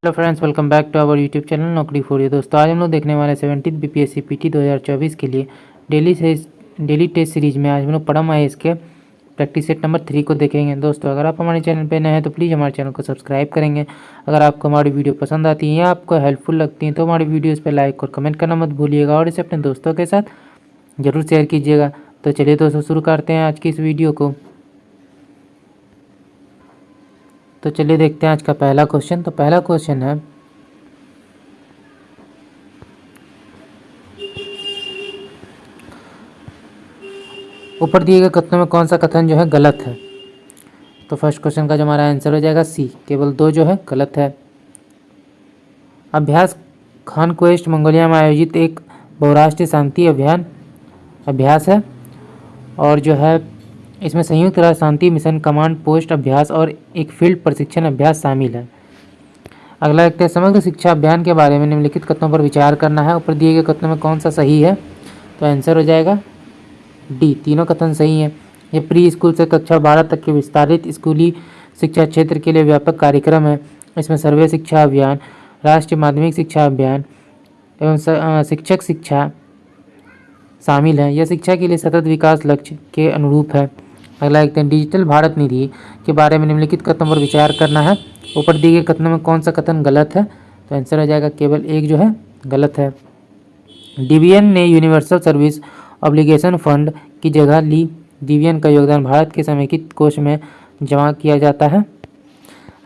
Hello friends, welcome back to our YouTube channel Naukri for you. दोस्तों, आज हम लोग देखने वाले 17 बीपीएससी पीटी 2024 के लिए डेली टेस्ट सीरीज में आज हम लोग परम आईएएस के प्रैक्टिस सेट नंबर 3 को देखेंगे। दोस्तों, अगर आप हमारे चैनल पर नए हैं तो प्लीज़ हमारे चैनल को सब्सक्राइब करेंगे। अगर आपको हमारी वीडियो पसंद आती है या आपको हेल्पफुल लगती है तो हमारी वीडियोज़ पर लाइक और कमेंट करना मत भूलिएगा और इसे अपने दोस्तों के साथ ज़रूर शेयर कीजिएगा। तो चलिए दोस्तों, शुरू करते हैं आज की इस वीडियो को। तो चलिए देखते हैं आज का पहला क्वेश्चन। तो पहला क्वेश्चन है, ऊपर दिए गए कथनों में कौन सा कथन जो है गलत है। तो फर्स्ट क्वेश्चन का जो हमारा आंसर हो जाएगा सी, केवल 2 जो है गलत है। अभ्यास खान क्वेस्ट मंगोलिया में आयोजित एक बहुराष्ट्रीय शांति अभ्यास है और जो है इसमें संयुक्त राष्ट्र शांति मिशन कमांड पोस्ट अभ्यास और एक फील्ड प्रशिक्षण अभ्यास शामिल है। अगला देखते हैं, समग्र शिक्षा अभियान के बारे में निम्नलिखित कथनों पर विचार करना है। ऊपर दिए गए कथनों में कौन सा सही है। तो आंसर हो जाएगा डी, तीनों कथन सही हैं। ये प्री स्कूल से कक्षा 12 तक के विस्तारित स्कूली शिक्षा क्षेत्र के लिए व्यापक कार्यक्रम है। इसमें सर्वे शिक्षा अभियान, राष्ट्रीय माध्यमिक शिक्षा अभियान एवं शिक्षक शिक्षा शामिल है। यह शिक्षा के लिए सतत विकास लक्ष्य के अनुरूप है। अगला देखते हैं, डिजिटल भारत निधि के बारे में निम्नलिखित कथनों पर विचार करना है। ऊपर दिए गए कथनों में कौन सा कथन गलत है। तो आंसर हो जाएगा केवल एक जो है गलत है। डीबीएन ने यूनिवर्सल सर्विस ऑब्लिगेशन फंड की जगह ली। डीबीएन का योगदान भारत के समेकित कोष में जमा किया जाता है।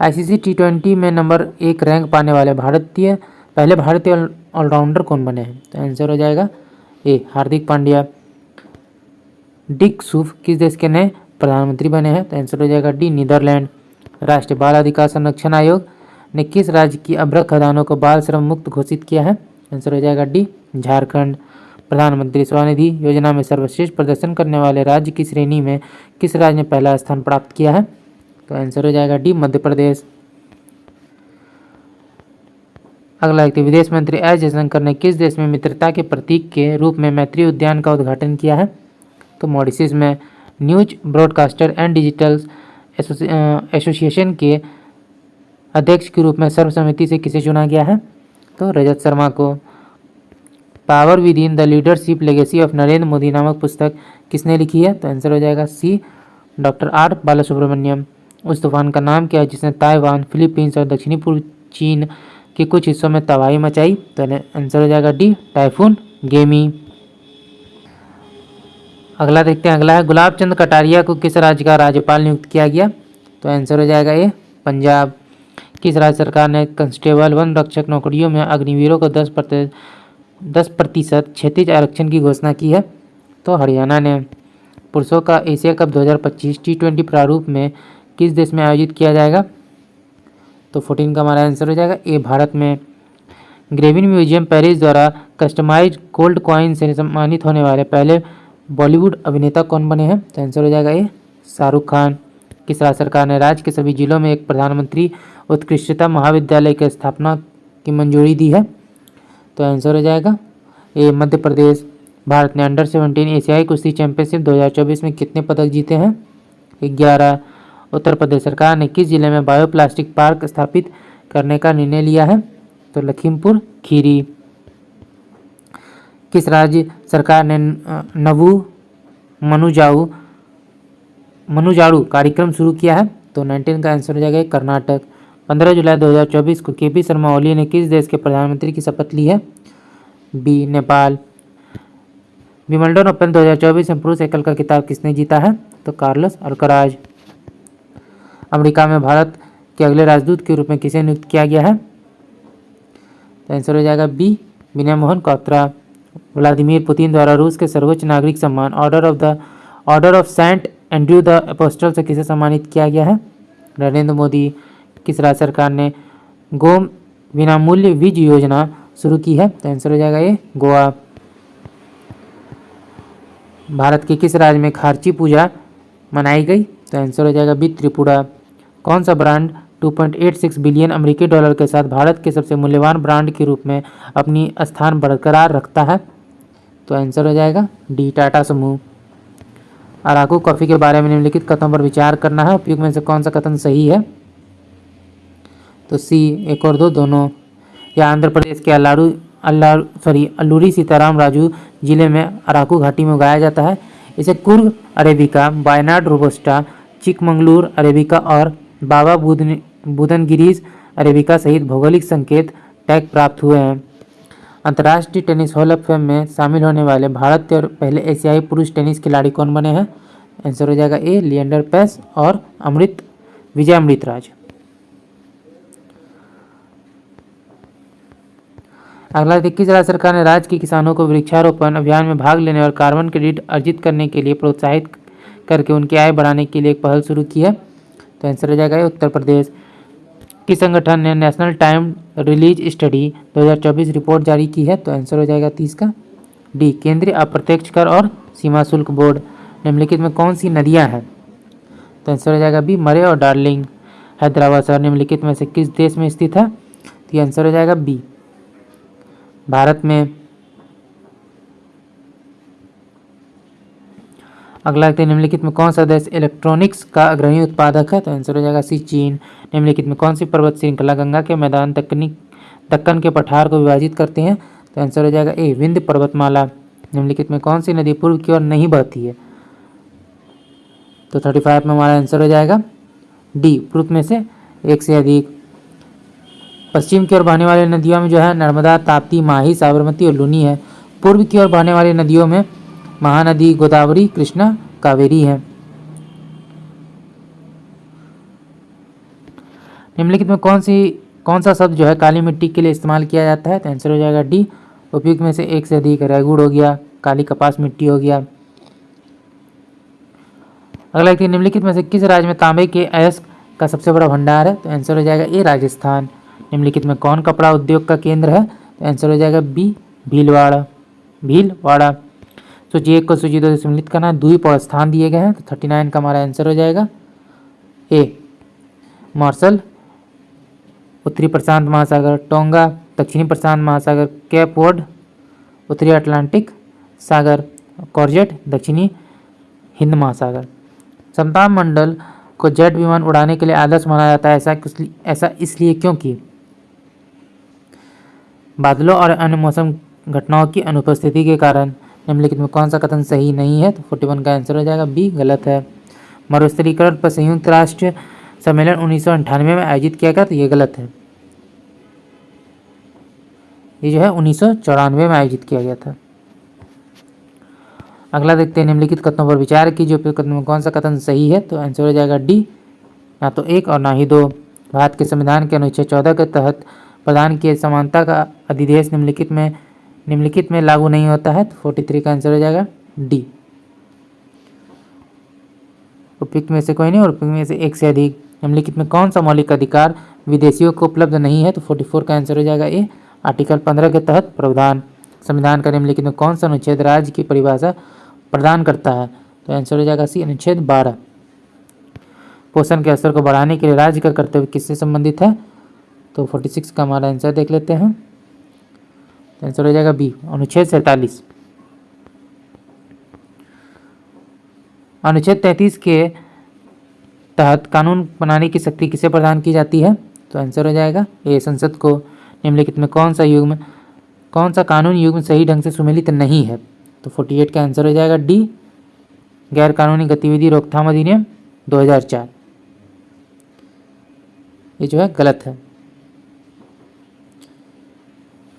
आईसीसी T20 में नंबर 1 रैंक पाने वाले पहले भारतीय ऑलराउंडर कौन बने हैं। तो आंसर हो जाएगा ए, हार्दिक पांड्या। डिक सूफ किस देश के नए प्रधानमंत्री बने हैं। तो आंसर हो जाएगा डी, नीदरलैंड। राष्ट्रीय बाल अधिकार संरक्षण आयोग ने किस राज्य की अभ्रक खदानों को बाल श्रम मुक्त घोषित किया है। आंसर हो जाएगा डी, झारखंड। प्रधानमंत्री स्वनिधि योजना में सर्वश्रेष्ठ प्रदर्शन करने वाले राज्य की श्रेणी में किस राज्य ने पहला स्थान प्राप्त किया है। तो आंसर हो जाएगा डी, मध्य प्रदेश। अगला व्यक्ति, विदेश मंत्री एस जयशंकर ने किस देश में मित्रता के प्रतीक के रूप में मैत्री उद्यान का उद्घाटन किया है। तो मॉरिशस में। News broadcaster and digital association के अध्यक्ष के रूप में सर्वसम्मति से किसे चुना गया है। तो रजत शर्मा को। Power with in the leadership legacy of Narendra Modi नामक पुस्तक किसने लिखी है। तो आंसर हो जाएगा सी, डॉक्टर आर बालासुब्रमण्यम। उस तूफान का नाम क्या है जिसने ताइवान, फिलीपींस और दक्षिणी पूर्व चीन के कुछ हिस्सों में तबाही मचाई। तो आंसर हो जाएगा डी, टाइफून गेमी। अगला देखते हैं, अगला है, गुलाब चंद कटारिया को किस राज्य का राज्यपाल नियुक्त किया गया। तो आंसर हो जाएगा ए, पंजाब। किस राज्य सरकार ने कांस्टेबल वन रक्षक नौकरियों में अग्निवीरों को 10% क्षैतिज आरक्षण की घोषणा की है। तो हरियाणा ने। पुरुषों का एशिया कप 2025 T20 प्रारूप में किस देश में आयोजित किया जाएगा। तो 14 का हमारा आंसर हो जाएगा ए, भारत में। ग्रेविन म्यूजियम पेरिस द्वारा कस्टमाइज्ड गोल्ड कॉइन से सम्मानित होने वाले पहले बॉलीवुड अभिनेता कौन बने हैं। तो आंसर हो जाएगा ए, शाहरुख खान। किस राज्य सरकार ने राज्य के सभी जिलों में एक प्रधानमंत्री उत्कृष्टता महाविद्यालय की स्थापना की मंजूरी दी है। तो आंसर हो जाएगा ए, मध्य प्रदेश। भारत ने अंडर 17 एशियाई कुश्ती चैंपियनशिप 2024 में कितने पदक जीते हैं। 11। उत्तर प्रदेश सरकार ने किस जिले में बायोप्लास्टिक पार्क स्थापित करने का निर्णय लिया है। तो लखीमपुर खीरी। किस राज्य सरकार ने नवू मनुजाड़ू कार्यक्रम शुरू किया है। तो 19 का आंसर हो जाएगा कर्नाटक। 15 जुलाई 2024 को केपी शर्मा ओली ने किस देश के प्रधानमंत्री की शपथ ली है। बी, नेपाल। विंबलडन ओपन 2024 में पुरुष एकल का खिताब किसने जीता है। तो कार्लोस अल्कराज। अमेरिका में भारत के अगले राजदूत के रूप में किसे नियुक्त किया गया है। तो आंसर हो जाएगा B, Vinay Mohan Kwatra. Vladimir Putin द्वारा रूस के सर्वोच्च नागरिक सम्मान order of Saint Andrew the apostle से किसे सम्मानित किया गया है। नरेंद्र मोदी। किस राज्य सरकार ने गो विनामूल्य वीज योजना शुरू की है। तो आंसर हो जाएगा ये, गोवा। भारत के किस राज्य में खार्ची पूजा मनाई गई। तो आंसर हो जाएगा बी, त्रिपुरा। कौन सा ब्रांड 2.86 बिलियन अमेरिकी डॉलर के साथ भारत के सबसे मूल्यवान ब्रांड के रूप में अपनी स्थान बरकरार रखता है। तो आंसर हो जाएगा डी, टाटा समूह। अराकू कॉफ़ी के बारे में निम्नलिखित कथनों पर विचार करना है। उपयुक्त में से कौन सा कथन सही है। तो सी 1 और 2 दोनों। या आंध्र प्रदेश के अल्लूरी सीताराम राजू जिले में अराकू घाटी में उगाया जाता है। इसे Coorg arabica, Wayanad robusta, Chikmagalur arabica और बाबा बुदनगिरीज अरेबिका सहित भौगोलिक संकेत टैग प्राप्त हुए हैं। अंतर्राष्ट्रीय टेनिस हॉल ऑफ फेम में शामिल होने वाले भारत के पहले एशियाई पुरुष टेनिस खिलाड़ी कौन बने हैं? आंसर हो जाएगा ए लिएंडर पेस और विजय अमृतराज। अगला देखिए, राज्य सरकार ने राज्य के किसानों को वृक्षारोपण अभियान में भाग लेने और कार्बन क्रेडिट अर्जित करने के लिए प्रोत्साहित करके उनकी आय बढ़ाने के लिए एक पहल शुरू की है। तो आंसर हो जाएगा उत्तर प्रदेश। किस संगठन ने national time release study 2024 report जारी की है? तो आंसर हो जाएगा 30 का डी, केंद्रीय अप्रत्यक्ष कर और सीमा शुल्क बोर्ड। निम्नलिखित में कौन सी नदियां हैं? तो आंसर हो जाएगा बी, मरे और डार्लिंग। हैदराबाद शहर निम्नलिखित में से किस देश में स्थित है? तो ये आंसर हो जाएगा बी, भारत में। अगला निम्नलिखित में कौन सा देश इलेक्ट्रॉनिक्स का अग्रणी उत्पादक है? तो आंसर हो जाएगा सी, चीन। निम्नलिखित में कौन सी पर्वत श्रृंखला गंगा के मैदान दक्कन के पठार को विभाजित करते हैं? तो आंसर हो जाएगा ए, विंध्य पर्वतमाला। निम्नलिखित में कौन सी नदी पूर्व की ओर नहीं बहती है? तो 35 में हमारा आंसर हो जाएगा डी, पूर्व में से एक से अधिक। पश्चिम की ओर बहने वाली नदियों में जो है नर्मदा, ताप्ती, माही, साबरमती और लूनी है। पूर्व की ओर बहने वाली नदियों में महानदी, गोदावरी, कृष्णा, कावेरी है। निम्नलिखित में कौन सा शब्द जो है काली मिट्टी के लिए इस्तेमाल किया जाता है? तो आंसर हो जाएगा डी, उपयुक्त में से एक से अधिक। रेगुड़ हो गया, काली कपास मिट्टी हो गया। अगला एक, निम्नलिखित में से किस राज्य में तांबे के अयस्क का सबसे बड़ा भंडार है? तो आंसर हो जाएगा ए, राजस्थान। निम्नलिखित में कौन कपड़ा उद्योग का केंद्र है? तो आंसर हो जाएगा बी, भीलवाड़ा। सूची 1 को सूची 2 से सम्मिलित करना, द्वीप और स्थान दिए गए हैं। तो 39 का हमारा आंसर हो जाएगा ए, मार्शल, उत्तरी प्रशांत महासागर, टोंगा, दक्षिणी प्रशांत महासागर, केप वर्ड, उत्तरी अटलांटिक सागर, कॉर्जेट, दक्षिणी हिंद महासागर। समताप मंडल को जेट विमान उड़ाने के लिए आदर्श माना जाता है, ऐसा इसलिए क्योंकि बादलों और अन्य मौसम घटनाओं की अनुपस्थिति के कारण। निम्नलिखित में कौन सा कथन सही नहीं है? तो 41 का आंसर हो जाएगा बी, गलत है। मरुस्थलीकरण पर संयुक्त राष्ट्र सम्मेलन 1998 में आयोजित किया गया, तो ये गलत है। ये जो है 1994 में आयोजित किया गया था। अगला देखते हैं, निम्नलिखित कथनों पर विचार कीजिए, उपयुक्त कथनों में कौन सा कथन सही है? तो आंसर हो जाएगा डी, ना तो 1 और ना ही 2। भारत के संविधान के अनुच्छेद 14 के तहत प्रदान किए समानता का अधिदेश निम्नलिखित में लागू नहीं होता है। तो 43 का आंसर हो जाएगा डी, उपयुक्त में से कोई नहीं और उपयुक्त में से एक से अधिक। निम्नलिखित में कौन सा मौलिक अधिकार विदेशियों को उपलब्ध नहीं है? तो 44 का आंसर हो जाएगा ए, आर्टिकल 15 के तहत प्रावधान। संविधान का निम्नलिखित में कौन सा अनुच्छेद राज्य की परिभाषा प्रदान करता है? तो आंसर हो जाएगा सी, अनुच्छेद 12। पोषण के स्तर को बढ़ाने के लिए राज्य का कर्तव्य किससे संबंधित है? तो 46 का हमारा आंसर देख लेते हैं। आंसर हो जाएगा बी, अनुच्छेद 47। अनुच्छेद 33 के तहत कानून बनाने की शक्ति किसे प्रदान की जाती है? तो आंसर हो जाएगा ए, संसद को। निम्नलिखित में कौन सा कानून युग्म सही ढंग से सुमेलित नहीं है? तो 48 का आंसर हो जाएगा डी, गैर कानूनी गतिविधि रोकथाम अधिनियम 2004। ये जो है गलत है,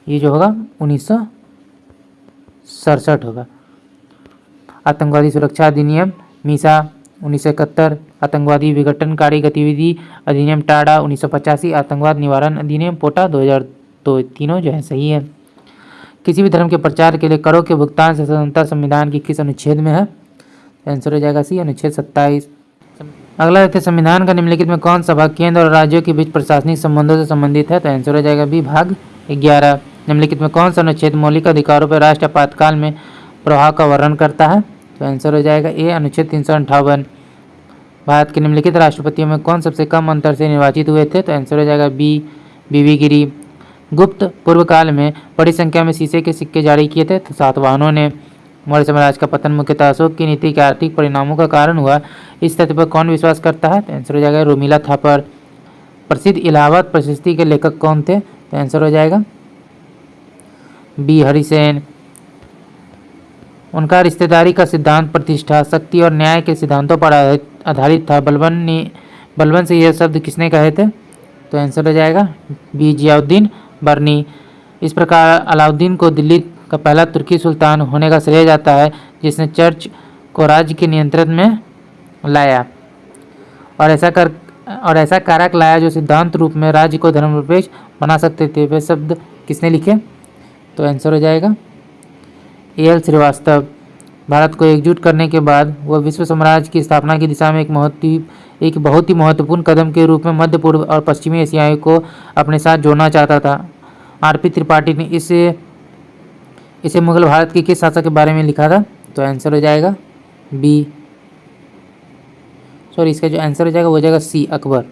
ये जो होगा 1967 होगा। आतंकवादी सुरक्षा अधिनियम मीसा 1971, आतंकवादी विघटनकारी गतिविधि अधिनियम टाडा 1985, आतंकवाद निवारण अधिनियम पोटा 2002। तीनों जो है सही है। किसी भी धर्म के प्रचार के लिए करों के भुगतान से स्वतंत्रता संविधान की किस अनुच्छेद में है? आंसर हो जाएगा सी, अनुच्छेद 27। अगला है, संविधान का निम्नलिखित में कौन सा भाग केंद्र और राज्यों के बीच प्रशासनिक संबंधों से संबंधित है? तो आंसर हो जाएगा बी, भाग 11। निम्नलिखित में कौन सा अनुच्छेद मौलिक अधिकारों पर राष्ट्र आपातकाल में प्रभाव का वर्णन करता है? तो आंसर हो जाएगा ए, अनुच्छेद 358। भारत के निम्नलिखित राष्ट्रपतियों में कौन सबसे कम अंतर से निर्वाचित हुए थे? तो आंसर हो जाएगा बी, बीवी गिरी। गुप्त पूर्व काल में बड़ी संख्या में शीशे के सिक्के जारी किए थे, तो सातवाहनों ने। मौर्य साम्राज्य का पतन मुख्यतः अशोक की नीति के आर्थिक परिणामों का कारण हुआ, इस तथ्य पर कौन विश्वास करता है? तो आंसर हो जाएगा रोमिला थापर। प्रसिद्ध इलाहाबाद प्रशस्ति के लेखक कौन थे? तो आंसर हो जाएगा बी हरिसेन। उनका रिश्तेदारी का सिद्धांत प्रतिष्ठा, शक्ति और न्याय के सिद्धांतों पर आधारित था। बलबन से यह शब्द किसने कहे थे? तो आंसर हो जाएगा बी जियाउद्दीन बर्नी। इस प्रकार अलाउद्दीन को दिल्ली का पहला तुर्की सुल्तान होने का श्रेय जाता है, जिसने चर्च को राज्य के नियंत्रण में लाया और ऐसा कारक लाया जो सिद्धांत रूप में राज्य को धर्मनिरपेक्ष बना सकते थे। वे शब्द किसने लिखे? तो आंसर हो जाएगा एल श्रीवास्तव। भारत को एकजुट करने के बाद वह विश्व साम्राज्य की स्थापना की दिशा में एक बहुत ही महत्वपूर्ण कदम के रूप में मध्य पूर्व और पश्चिमी एशियाई को अपने साथ जोड़ना चाहता था। आर.पी. त्रिपाठी ने इसे मुगल भारत के किस शासक के बारे में लिखा था? तो आंसर हो जाएगा बी, सॉरी, इसका जो आंसर हो जाएगा वो हो जाएगा सी, अकबर।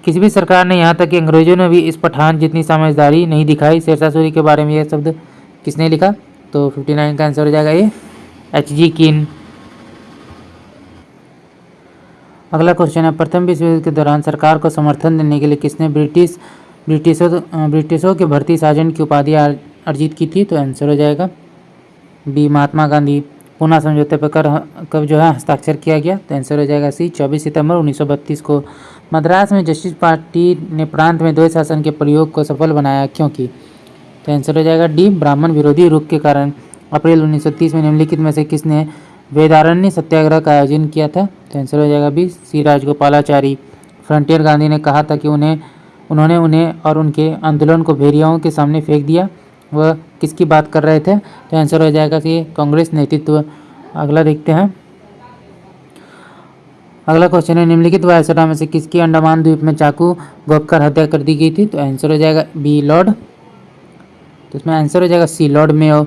किसी भी सरकार ने यहाँ तक कि अंग्रेजों ने भी इस पठान जितनी समझदारी नहीं दिखाई। शेरशाह सूरी के बारे में यह शब्द किसने लिखा? तो 59 का आंसर हो जाएगा ये H.G. किन। अगला क्वेश्चन है, प्रथम विश्व युद्ध के दौरान सरकार को समर्थन देने के लिए किसने ब्रिटिशों के भर्ती सार्जेंट की उपाधि अर्जित की थी? तो आंसर हो जाएगा बी, महात्मा गांधी। पूना समझौते पर कब जो है हस्ताक्षर किया गया? तो आंसर हो जाएगा सी, 24 सितंबर 1932 को। मद्रास में जस्टिस पार्टी ने प्रांत में द्वैत शासन के प्रयोग को सफल बनाया क्योंकि? तो आंसर हो जाएगा डी, ब्राह्मण विरोधी रुख के कारण। अप्रैल 1930 में निम्नलिखित में से किसने वेदारण्य सत्याग्रह का आयोजन किया था? तो आंसर हो जाएगा बी, सी, राजगोपालाचारी। फ्रंटियर गांधी ने कहा था कि उन्होंने उन्हें और उनके आंदोलन को भेड़ियाओं के सामने फेंक दिया। वह किसकी बात कर रहे थे? तो आंसर हो जाएगा कि कांग्रेस नेतृत्व। अगला देखते हैं। अगला क्वेश्चन है, निम्नलिखित वायसराय में से किसकी अंडमान द्वीप में चाकू घोंपकर हत्या कर दी गई थी? तो आंसर हो जाएगा बी, लॉर्ड। तो इसमें आंसर हो जाएगा सी, लॉर्ड मेयो।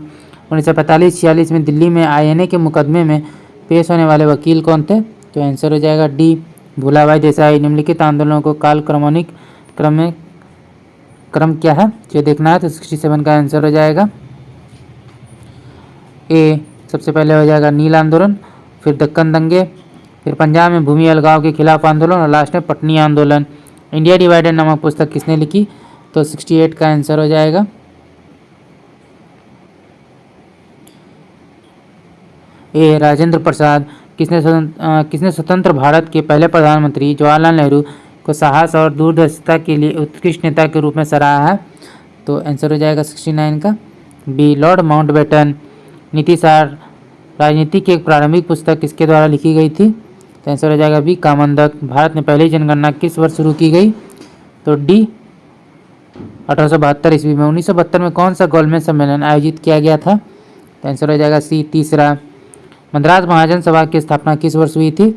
1945-46 में दिल्ली में INA के मुकदमे में पेश होने वाले वकील कौन थे? तो आंसर हो जाएगा डी, भूलाभाई देसाई। निम्नलिखित आंदोलनों को कालक्रमणिक क्रम क्या है जो देखना है? तो 67 का आंसर हो जाएगा ए, सबसे पहले हो जाएगा नील आंदोलन, फिर दक्कन दंगे, फिर पंजाब में भूमि अलगाव के खिलाफ आंदोलन और लास्ट में पटनी आंदोलन। इंडिया डिवाइडेड नामक पुस्तक किसने लिखी? तो 68 का आंसर हो जाएगा ए, राजेंद्र प्रसाद। किसने स्वतंत्र भारत के पहले प्रधानमंत्री जवाहरलाल नेहरू को साहस और दूरदर्शिता के लिए उत्कृष्ट नेता के रूप में सराहा है? तो आंसर हो जाएगा 69 का बी, लॉर्ड माउंटबेटन। नीति सार राजनीति की एक प्रारंभिक पुस्तक किसके द्वारा लिखी गई थी? तो आंसर हो जाएगा बी, कामंदक। भारत में पहली जनगणना किस वर्ष शुरू की गई? तो डी, 1872 ईस्वी में। 1972 में कौन सा गोलमेज सम्मेलन आयोजित किया गया था? तो आंसर हो जाएगा सी, तीसरा। मद्रास महाजन सभा की स्थापना किस वर्ष हुई थी?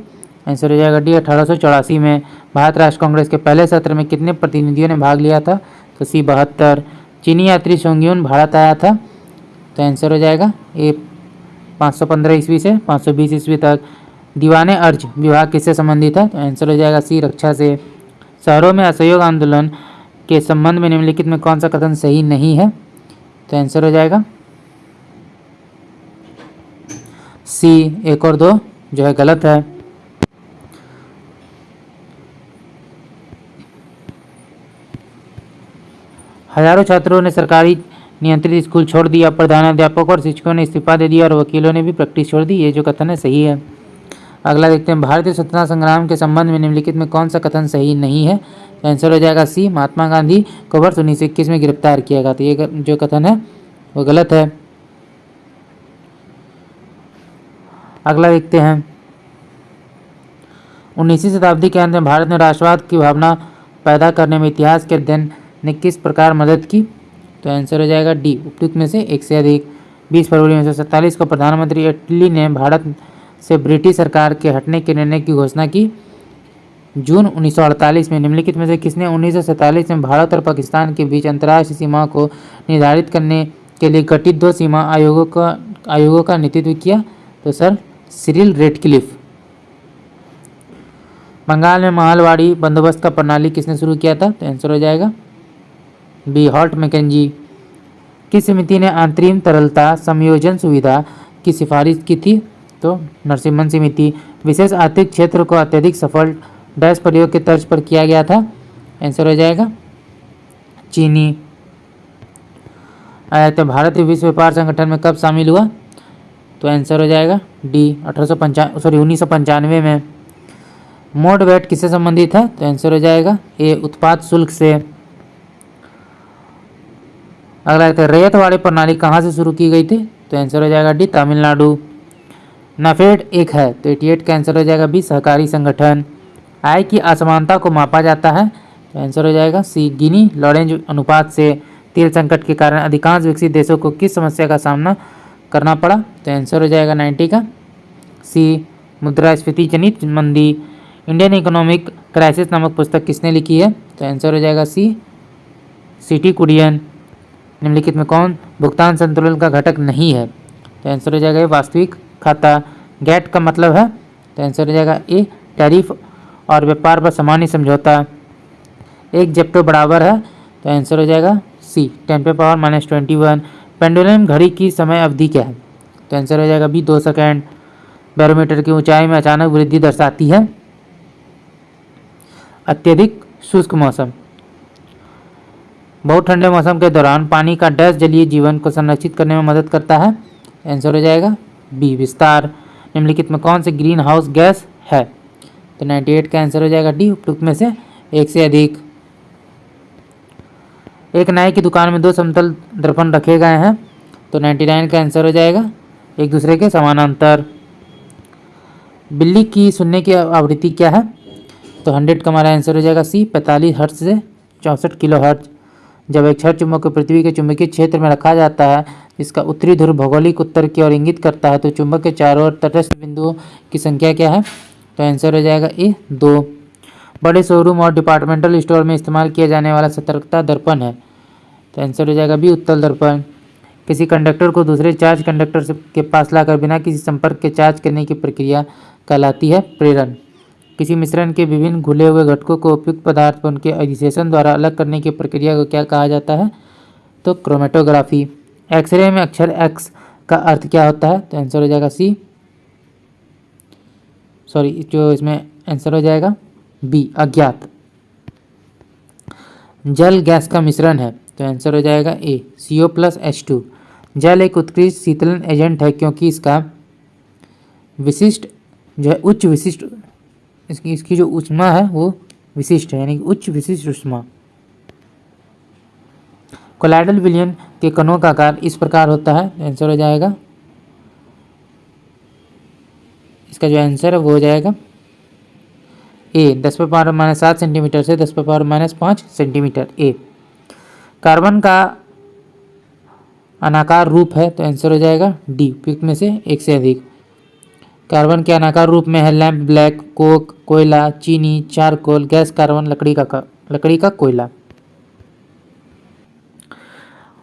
आंसर हो जाएगा डी, 1884 में। भारत राष्ट्र कांग्रेस के पहले सत्र में कितने प्रतिनिधियों ने भाग लिया था? तो सी, 72। चीनी यात्री सोंग्यून भारत आया था? तो आंसर हो जाएगा ए, 515 ईस्वी से 520 ईस्वी तक। दीवाने अर्ज विभाग किससे संबंधित है? तो आंसर हो जाएगा सी, रक्षा से। शहरों में असहयोग आंदोलन के संबंध में निम्नलिखित में कौन सा कथन सही नहीं है? तो आंसर हो जाएगा सी, 1 और 2 जो है गलत है। हजारों छात्रों ने सरकारी नियंत्रित स्कूल छोड़ दिया, प्रधानाध्यापकों और शिक्षकों ने इस्तीफा दे दिया और वकीलों ने भी प्रैक्टिस छोड़ दी। ये जो कथन है सही है। अगला देखते हैं, भारतीय स्वतंत्रता संग्राम के संबंध में निम्नलिखित में कौन सा कथन सही नहीं है? आंसर हो जाएगा सी, महात्मा गांधी को वर्ष 1921 में गिरफ्तार किया गया था। ये जो कथन है वो गलत है। अगला देखते हैं, 19वीं शताब्दी के अंत में भारत में राष्ट्रवाद की भावना पैदा करने में इतिहास के अध्ययन ने किस प्रकार मदद की? तो आंसर हो जाएगा डी, उपयुक्त में से एक से अधिक। 20 फरवरी 1947 को प्रधानमंत्री एटली ने भारत से ब्रिटिश सरकार के हटने के निर्णय की घोषणा की। जून 1948 में निम्नलिखित में से किसने 1947 में भारत और पाकिस्तान के बीच अंतर्राष्ट्रीय सीमा को निर्धारित करने के लिए गठित 2 सीमा आयोगों का नेतृत्व किया? तो सर सिरिल रेडक्लिफ। बंगाल में महलवाड़ी बंदोबस्त का प्रणाली किसने शुरू किया था? तो आंसर हो जाएगा बी, हॉल्ट मैकेंजी। किस समिति ने अंतरिम तरलता समायोजन सुविधा की सिफारिश की थी? तो नरसिम्हन समिति। विशेष आर्थिक क्षेत्र को अत्यधिक सफल डैश प्रयोग के तर्ज पर किया गया था? आंसर हो जाएगा चीनी। तो भारत विश्व व्यापार संगठन में कब शामिल हुआ? तो आंसर हो जाएगा डी 1995 में। मोड वैट किससे संबंधित है? तो आंसर हो जाएगा ए उत्पाद शुल्क से। अगला है रैयत वाड़ी प्रणाली कहाँ से शुरू की गई थी? तो आंसर हो जाएगा डी तमिलनाडु। नाफेड एक है तो 88 का आंसर हो जाएगा बी सहकारी संगठन। आय की असमानता को मापा जाता है? तो आंसर हो जाएगा सी गिनी लॉरेंज अनुपात से। तेल संकट के कारण अधिकांश विकसित देशों को किस समस्या का सामना करना पड़ा? तो आंसर हो जाएगा 90 का सी मुद्रास्फीति जनित मंदी। इंडियन इकोनॉमिक क्राइसिस नामक पुस्तक किसने लिखी है? तो आंसर हो जाएगा सी सीटी कुरियन। निम्नलिखित में कौन भुगतान संतुलन का घटक नहीं है? तो आंसर हो जाएगा वास्तविक खाता। गैट का मतलब है? तो आंसर हो जाएगा ए टैरिफ और व्यापार पर सामान्य समझौता। एक जेप्टो बराबर है? तो आंसर हो जाएगा सी 10⁻⁻21। पेंडुलम घड़ी की समय अवधि क्या है? तो आंसर हो जाएगा बी 2 सेकेंड। बैरोमीटर की ऊंचाई में अचानक वृद्धि दर्शाती है? अत्यधिक शुष्क मौसम। बहुत ठंडे मौसम के दौरान पानी का डैश जलीय जीवन को संरक्षित करने में मदद करता है? आंसर हो जाएगा बी विस्तार। निम्नलिखित में कौन से ग्रीन हाउस गैस है? तो 98 का आंसर हो जाएगा डी उपयुक्त में से एक से अधिक। एक नाई की दुकान में 2 समतल दर्पण रखे गए हैं? तो 99 का आंसर हो जाएगा एक दूसरे के समानांतर। बिल्ली की सुनने की आवृत्ति क्या है? तो 100 का हमारा आंसर हो जाएगा सी 45 हर्ट्ज से 64 किलो हर्ट्ज। जब एक क्षण चुंबक को पृथ्वी के चुंबकीय क्षेत्र में रखा जाता है जिसका उत्तरी ध्रुव भौगोलिक उत्तर की ओर इंगित करता है तो चुंबक के चारों ओर तटस्थ बिंदुओं की संख्या क्या है? तो आंसर हो जाएगा ए 2। बड़े शोरूम और डिपार्टमेंटल स्टोर में इस्तेमाल किया जाने वाला सतर्कता दर्पण है? तो आंसर हो जाएगा बी उत्तल दर्पण। किसी कंडक्टर को दूसरे चार्ज कंडक्टर के पास लाकर बिना किसी संपर्क के चार्ज करने की प्रक्रिया कहलाती है प्रेरण। किसी मिश्रण के विभिन्न घुले हुए घटकों को उपयुक्त पदार्थ पर उनके अधिशेषण द्वारा अलग करने की प्रक्रिया को क्या कहा जाता है? तो क्रोमेटोग्राफी। एक्सरे में अक्षर एक्स का अर्थ क्या होता है? तो आंसर हो जाएगा सी जो इसमें आंसर हो जाएगा बी अज्ञात। जल गैस का मिश्रण है? तो आंसर हो जाएगा ए CO+H2। जल एक उत्कृष्ट शीतलन एजेंट है क्योंकि इसका विशिष्ट जो है उच्च विशिष्ट इसकी जो ऊष्मा है वो विशिष्ट है, यानी उच्च विशिष्ट ऊष्मा। कोलाइडल विलयन के कणों का आकार इस प्रकार होता है? आंसर हो जाएगा इसका जो आंसर है वो हो जाएगा ए 10⁻⁻7 सेंटीमीटर से 10⁻⁻5 सेंटीमीटर ए। कार्बन का अनाकार रूप है? तो आंसर हो जाएगा डी उपयुक्त में से एक से अधिक। कार्बन के अनाकार रूप में है लैंप ब्लैक, कोक, कोयला, चीनी, चारकोल, गैस कार्बन, लकड़ी का कोयला।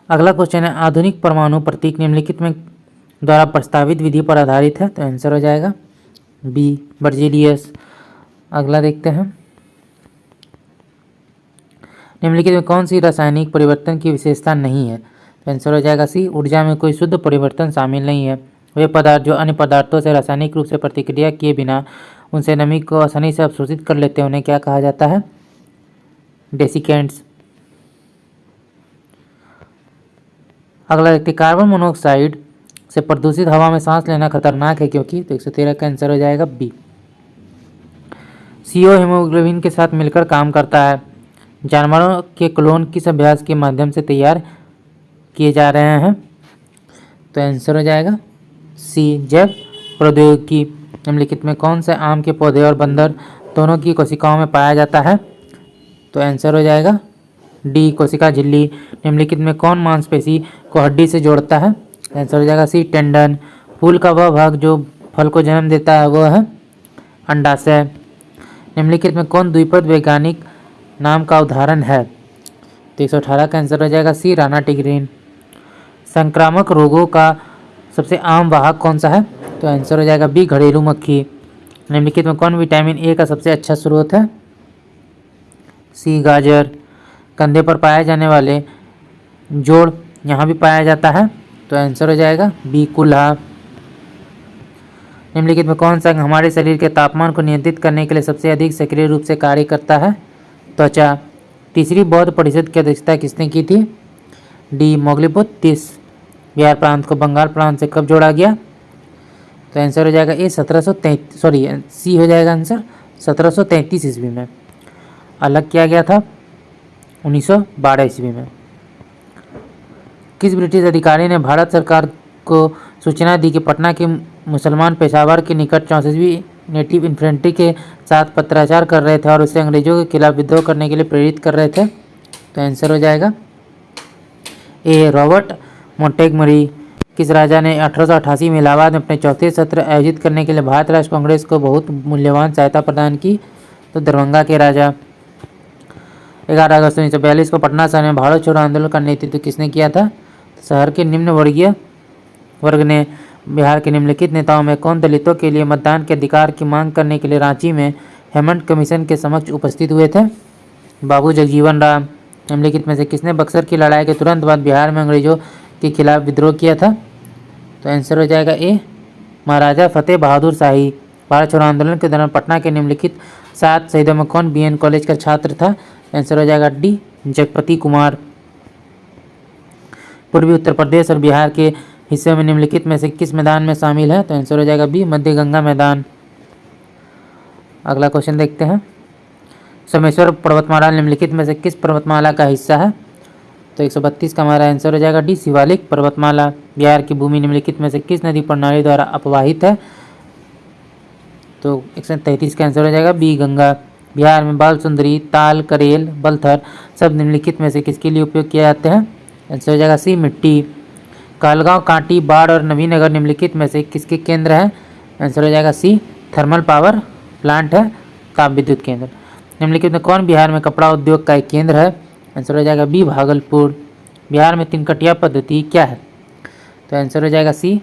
अगला क्वेश्चन है आधुनिक परमाणु प्रतीक निम्नलिखित में द्वारा प्रस्तावित विधि पर आधारित है? तो आंसर हो जाएगा बी बर्जीलियस। अगला देखते हैं निम्नलिखित में कौन सी रासायनिक परिवर्तन की विशेषता नहीं है? तो आंसर हो जाएगा सी ऊर्जा में कोई शुद्ध परिवर्तन शामिल नहीं है। वे पदार्थ जो अन्य पदार्थों से रासायनिक रूप से प्रतिक्रिया किए बिना उनसे नमी को आसानी से अवशोषित कर लेते हैं उन्हें क्या कहा जाता है? डेसिकेंट्स। अगला देखते कार्बन मोनोऑक्साइड से प्रदूषित हवा में सांस लेना खतरनाक है क्योंकि? तो 113 का आंसर हो जाएगा बी। CO हीमोग्लोबिन के साथ मिलकर काम करता है। जानवरों के क्लोन किस अभ्यास के माध्यम से तैयार किए जा रहे हैं? तो आंसर हो जाएगा सी जैव प्रौद्योगिकी। निम्नलिखित में कौन से आम के पौधे और बंदर दोनों की कोशिकाओं में पाया जाता है? तो आंसर हो जाएगा डी कोशिका झिल्ली। निम्नलिखित में कौन मांसपेशी को हड्डी से जोड़ता है? आंसर हो जाएगा सी टेंडन। फूल का वह भाग जो फल को जन्म देता है वह है अंडाशय। निम्नलिखित में कौन द्विपद वैज्ञानिक नाम का उदाहरण है? तो 118 का आंसर हो जाएगा सी राना टिग्रीन। संक्रामक रोगों का सबसे आम वाहक कौन सा है? तो आंसर हो जाएगा बी घरेलू मक्खी। निम्नलिखित में कौन विटामिन ए का सबसे अच्छा स्रोत है? सी गाजर। कंधे पर पाए जाने वाले जोड़ यहाँ भी पाया जाता है? तो आंसर हो जाएगा बी कुल्हा। निम्नलिखित में कौन सा अंग हमारे शरीर के तापमान को नियंत्रित करने के लिए सबसे अधिक सक्रिय रूप से कार्य करता है? त्वचा। तीसरी बौद्ध परिषद की अध्यक्षता किसने की थी? डी मोगलीपुत। 30 बिहार प्रांत को बंगाल प्रांत से कब जोड़ा गया? तो आंसर हो जाएगा ए 1733, सॉरी सी हो जाएगा आंसर 1733 ईस्वी में अलग किया गया था 1912 ईस्वी में। किस ब्रिटिश अधिकारी ने भारत सरकार को सूचना दी कि पटना के मुसलमान पेशावर के निकट 34वीं नेटिव इन्फेंट्री के साथ पत्राचार कर रहे थे और उसे अंग्रेजों के खिलाफ विद्रोह करने के लिए प्रेरित कर रहे थे? तो आंसर हो जाएगा ए रॉबर्ट मोंटेगमरी। किस राजा ने 1888 में इलाहाबाद में अपने चौथे सत्र आयोजित करने के लिए भारत राष्ट्र कांग्रेस को बहुत मूल्यवान सहायता प्रदान की? तो दरभंगा के राजा। 11 अगस्त 1942 को पटना शहर में भारत छोड़ो आंदोलन का नेतृत्व किसने किया था? शहर के निम्न वर्गीय वर्ग ने बिहार के निम्नलिखित नेताओं में कौन दलितों के लिए मतदान के अधिकार की मांग करने के लिए रांची में हेमंत कमीशन के समक्ष उपस्थित हुए थे? बाबू जगजीवन राम। निम्नलिखित में से किसने बक्सर की लड़ाई के तुरंत बाद बिहार में अंग्रेजों के खिलाफ विद्रोह किया था? तो आंसर हो जाएगा ए महाराजा फतेह बहादुर शाही। भारत छोड़ो आंदोलन के दौरान पटना के निम्नलिखित 7 शहीदों में कौन बीएन कॉलेज का छात्र था? आंसर हो जाएगा डी जगपति कुमार। पूर्वी उत्तर प्रदेश और बिहार के हिस्से में निम्नलिखित में से किस मैदान में शामिल है? तो आंसर हो जाएगा बी मध्य गंगा मैदान। अगला क्वेश्चन देखते हैं। सोमेश्वर पर्वतमाला निम्नलिखित में से किस पर्वतमाला का हिस्सा है? तो 132 का हमारा आंसर हो जाएगा डी शिवालिक पर्वतमाला। बिहार की भूमि निम्नलिखित में से किस नदी प्रणाली द्वारा अपवाहित है? तो 133 का आंसर हो जाएगा बी गंगा। बिहार में बाल सुंदरी, ताल, करेल, बलथर सब निम्नलिखित में से किसके लिए उपयोग किए जाते हैं? आंसर हो जाएगा सी मिट्टी। कहलगांव, कांटी, बाढ़ और नवीनगर निम्नलिखित में से किसके केंद्र है? आंसर हो जाएगा सी थर्मल पावर प्लांट है, ताप विद्युत केंद्र। निम्नलिखित में कौन बिहार में कपड़ा उद्योग का एक केंद्र है? आंसर हो जाएगा बी भागलपुर। बिहार में 3 कटिया पद्धति क्या है? तो आंसर हो जाएगा सी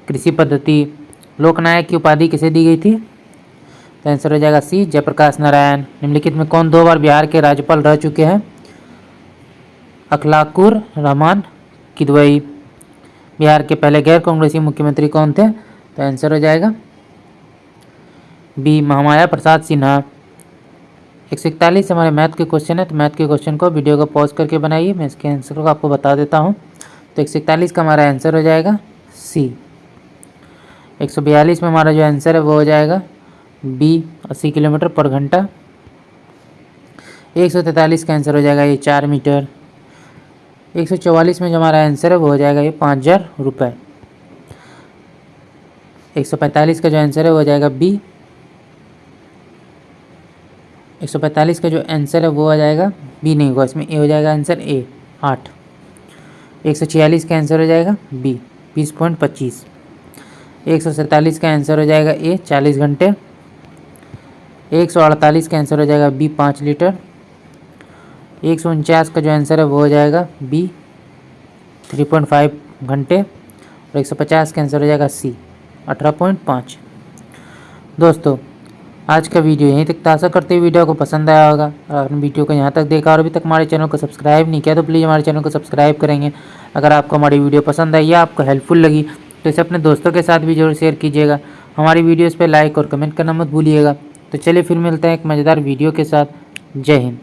कृषि पद्धति। लोकनायक की उपाधि किसे दी गई थी? तो आंसर हो जाएगा सी जयप्रकाश नारायण। निम्नलिखित में कौन 2 बार बिहार के राज्यपाल रह चुके हैं? अखलाकुर रहमान किदवई। बिहार के पहले गैर कांग्रेसी मुख्यमंत्री कौन थे? तो आंसर हो जाएगा बी महामाया प्रसाद सिन्हा। 141 हमारे मैथ के क्वेश्चन है, तो मैथ के क्वेश्चन को वीडियो को पॉज करके बनाइए, मैं इसके आंसर को आपको बता देता हूँ। तो 141 का हमारा आंसर हो जाएगा सी। 142 में हमारा जो आंसर है वो हो जाएगा बी 80 किलोमीटर पर घंटा। 143 का आंसर हो जाएगा ये 4 मीटर। 144 में जो हमारा आंसर है वो हो जाएगा ये 5000 रुपये। 145 का जो आंसर है वो हो जाएगा बी। 145 का जो आंसर है वो आ जाएगा बी नहीं होगा, इसमें ए हो जाएगा आंसर ए 8। 146 का आंसर हो जाएगा बी 20.25। 147 का आंसर हो जाएगा ए 40 घंटे। 148 का आंसर हो जाएगा बी 5 लीटर। 149 का जो आंसर है वो हो जाएगा बी 3.5 घंटे। और 150 का आंसर हो जाएगा सी 18.5। दोस्तों आज का वीडियो यहीं तक था। आशा करते हुए वीडियो को पसंद आया होगा। और आपने वीडियो को यहाँ तक देखा और अभी तक हमारे चैनल को सब्सक्राइब नहीं किया तो प्लीज़ हमारे चैनल को सब्सक्राइब करेंगे। अगर आपको हमारी वीडियो पसंद आई या आपको हेल्पफुल लगी तो इसे अपने दोस्तों के साथ भी जरूर शेयर कीजिएगा। हमारी वीडियोज़ पर लाइक और कमेंट करना मत भूलिएगा। तो चलिए फिर मिलते हैं एक मज़ेदार वीडियो के साथ। जय हिंद।